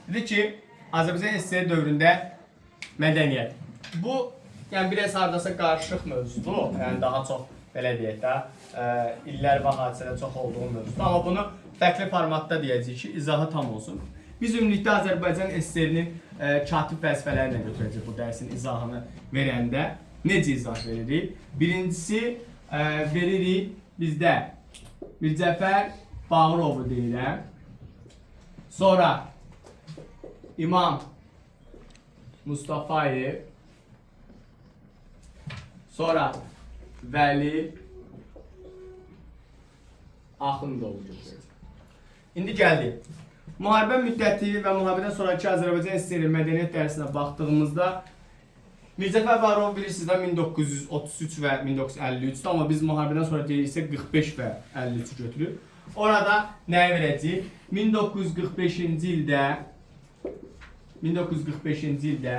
Dedi ki, Azərbaycan SSR dövründə mədəniyyət. Bu, yəni biraz hardasa qarışıq mövzudur. Yəni daha çox belə deyək də, illər və hadisələr çox olduğu mövzudur. Amma bunu fərqli formatda deyəcəyik ki, izahı tam olsun. Biz ümumilikdə Azərbaycan SSR-nin katib vəzifələrinə götürəcək bu dərsin izahını verəndə. Necə izah veririk? Birincisi, veririk bizdə Mirzəcəfər Bağırovu deyirəm. Sonra İmam Mustafayev. Sonra Vəli Axundov. İndi gəldik. Müharibə müddəti və müharibədən sonraki Azərbaycan SSR mədəniyyət dərsinə baxdığımızda Mirzəcəfər Bağırov bilirsiniz də 1933 və 1953-dür, amma biz müharibədən sonra deyirsə 45 və 53-ü götürürük. Orada nəyə verəcəyik? 1945-ci ildə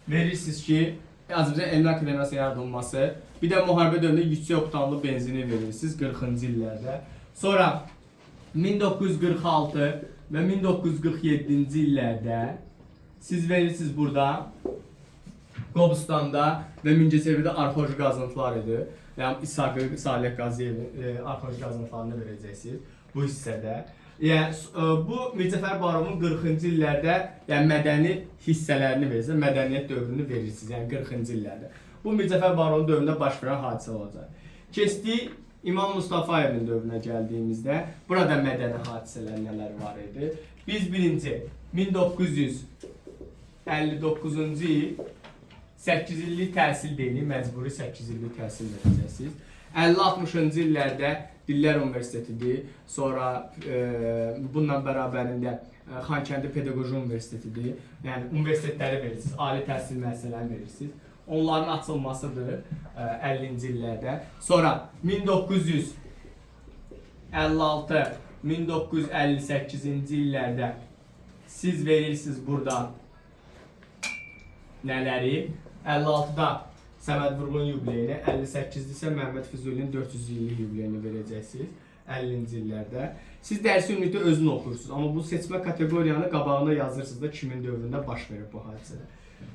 verirsiniz ki, Azərbaycan Elmlər Akademiyasının yaradılması, bir də müharibə dövründə yüksək oktanlı benzini verirsiniz 40-cı illərdə. Sonra 1946 və 1947-ci illərdə siz verirsiniz burada Qobustanda və Mingəçevirdə arxeoloji qazıntılar idi. Yəni İshaq Salih Qazıyevin arxeoloji qazıntılarını verəcəksiniz bu hissədə. Yəni bu Mirzəcəfər Bağırovun 40-cı illərdə yəni mədəni hissələrini verirsiniz, mədəniyyət dövrünü verirsiniz, yəni 40-cı illərdə. Bu Mirzəcəfər Bağırovun dövründə baş verən hadisə olacaq. Keçdik İmam Mustafayevin dövrünə gəldiyimizdə burada mədəni hadisələr nələr var idi? Biz birinci 1959-cu il 8 illik təhsil deyilik, məcburi 8 illik təhsil verəcəksiniz. 50-60-cı illərdə Dillər Universitetidir, sonra bununla bərabərində Xankəndi Pedaqoji Universitetidir. Yəni universitetləri verirsiniz, ali təhsil müəssisələrini verirsiniz. Onların açılmasıdır 50-ci illərdə. Sonra 1956-1958-ci illərdə siz verirsiniz burada nələri? 56-da Səməd Vurğun yubileyini, 58-də isə Məhəmməd Füzulinin 400 illik yubileyini verəcəksiniz 50-ci illərdə. Siz dərsi ümumilikdə özünü oxuyursunuz, amma bu seçmə kateqoriyanı qabağına yazırsınız da kimin dövründə baş verir bu hadisələr.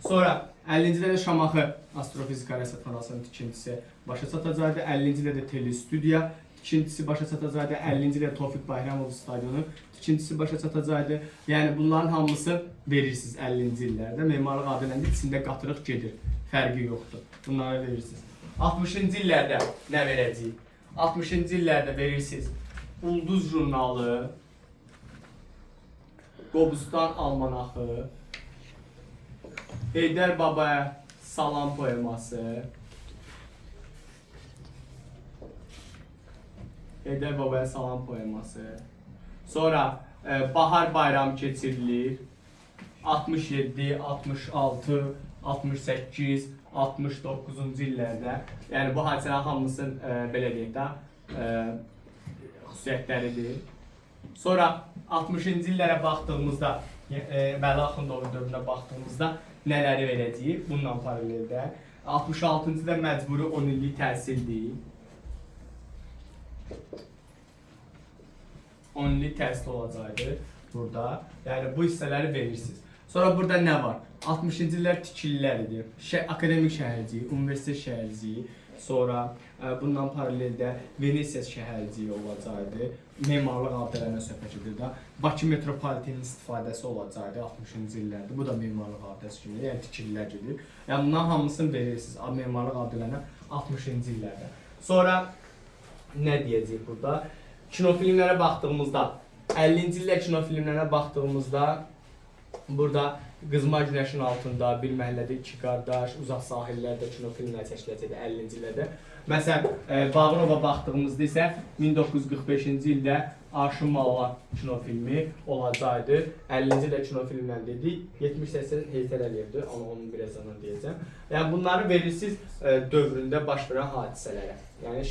Sonra 50-ci ildə Şamaxı Astrofizika Rəsədxanasının tikintisi başa çatacaqdı, 50-ci ildə Telestudiya tikintisi başa çatacaqdı, 50-ci ildə Tofiq Bayramov stadionu tikintisi başa çatacaqdı. Yəni bunların hamısı verirsiniz 50-ci illərdə. Memarlıq abiləndə içində qatırıq gedir, fərqi yoxdur. Bunları verirsiniz. 60-cı illərdə nə verəcəyik? 60-cı illərdə verirsiniz Ulduz jurnalı, Qobustan almanaxı, Heydər Babaya salam poeması, Heydər Babaya salam poeması. Sonra Bahar bayramı keçirilir. 67, 66, 68, 69-cu illərdə. Yəni bu hadisələrin hamısının belə deyək də xüsusiyyətləridir. Sonra 60-cı illərə baxdığımızda, Vəli Axundovun dövrünə baxdığımızda nələri verəcəyik? Bununla paraleldə 66-cı ildə məcburi 10 illik təhsildir. 10 illik təhsil olacaqdır burada. Yəni bu hissələri verirsiniz. Sonra burada nə var? 60-cı illər tikililər idi. Akademik şəhərciyi, universitet şəhərciyi, sonra bundan paraleldə Venesiya şəhərciyi olacaqdı. Memarlıq abidələrinə söhbət edir də. Bakı metropolitenin istifadəsi olacaqdı 60-cı illərdə. Bu da memarlıq abidəsi kimi, yəni tikililər gedir. Yəni bunların hamısını verirsiniz memarlıq abidələrinə 60-cı illərdə. Sonra nə deyəcəyik burada? Kinofilmlərə baxdığımızda, 50-ci illər kinofilmlərə baxdığımızda burada Qızma Günəşin altında, Bir məhəllədə iki qardaş, Uzaq sahillərdə kinofilmlər çəkiləcəkdir 50-ci illərdə. Məsələn, Bağırova baxdığımızda isə 1945-ci ildə Arşın Mallar kinofilmi olacaqdı. 50-ci ildə kinofilmlər dedik, 70-80 Heydər Əliyevdir, amma onu birazdan deyəcəm. Yəni bunları verirsiniz dövründə baş verən hadisələrə. Yəni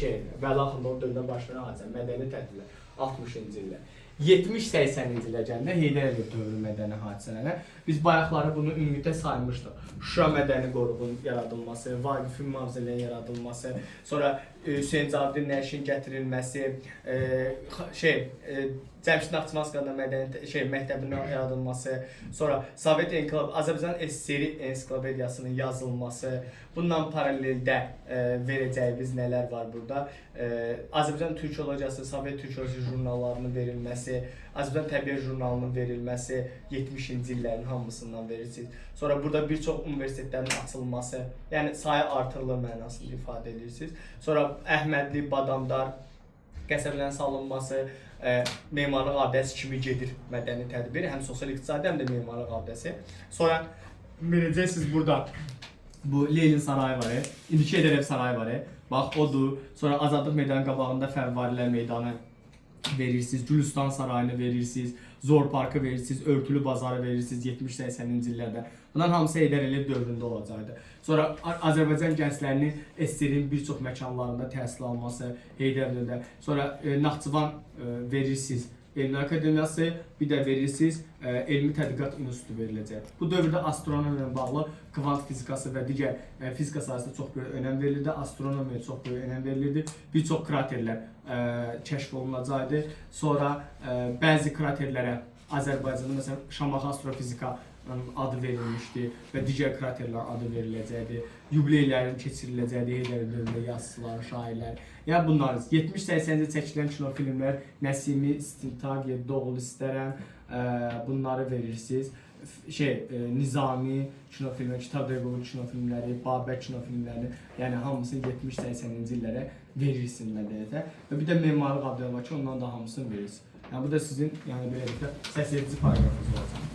Vəli Axundov dövründə baş verən hadisələr, mədəni tədbirlər 60-cı illər. 70-80-ci ilə gəndə Heydər Əliyev dövrü mədəni hadisələrə. Biz bayaqları bunu ümumiyyətlə saymışdıq. Şuşa mədəni qoruğunun yaradılması, Vaqifin mavzələrin yaradılması, sonra Hüseyn Cavidin nəşin gətirilməsi, Cəmşid Naxçıvanskada mədəniyyət məktəbinin yaradılması, sonra Sovet Azərbaycan SSR ensiklopediyasının yazılması, bundan paraleldə verəcəyimiz nələr var burada? Azərbaycan Türkologiyası, Sovet Türkologiyası jurnallarının verilməsi, Azərbaycan Təbiət jurnalının verilməsi 70-ci illərin hamısından verirsiniz. Sonra burada bir çox universitetlərin açılması, yəni sayı artırılır mənasında ifadə edirsiniz. Sonra Əhmədli, Badamdar qəsəbələrin salınması, memarlıq abidəsi kimi gedir mədəni tədbir, həm sosial-iqtisadi, həm də memarlıq abidəsi. Sonra verəcəksiniz burada bu Lenin sarayı var, indiki Edərəb sarayı var, bax odur. Sonra Azadlıq meydanının qabağında Fəvvarilər meydanı verirsiniz, Gülüstan sarayını verirsiniz, Zor parkı verirsiniz, Örtülü bazarı verirsiniz 70-80-ci illərdə. Bunların hamısı Heydər Əliyev dövründə olacaqdı. Sonra Azərbaycan gənclərinin SSR-in bir çox məkanlarında təhsil alması Heydər Əliyevdə. Sonra Naxçıvan verirsiniz, Elmi Akademiyası, bir də verirsiniz Elmi Tədqiqat İnstitutu veriləcək. Bu dövrdə astronomiya ilə bağlı kvant fizikası və digər fizika sahəsində çox böyük önəm verilirdi, astronomiyaya çox böyük önəm verilirdi. Bir çox kraterlər kəşf olunacaqdı. Sonra bəzi kraterlərə Azərbaycanda məsələn Şamaxı astrofizika adı verilmişdi və digər kraterlər adı veriləcəkdi. Yubileylərin keçiriləcəkdi, Heydər dövründə yazıçılar, şairlər. Yəni bunlar 70-80-ci çəkilən kinofilmlər, Nəsimi, İstintaq, Doğul istərəm, bunları verirsiniz. Nizami kinofilmləri, Kitab Döyqoğlu kinofilmləri, Babək kinofilmləri, yəni hamısını 70-80-ci illərə verirsiniz mədəniyyətə. Və bir də memarlıq abidələri var ki, ondan da hamısını verirsiniz. Yəni bu da sizin, yəni beləliklə səsledici paragrafınız olacaq.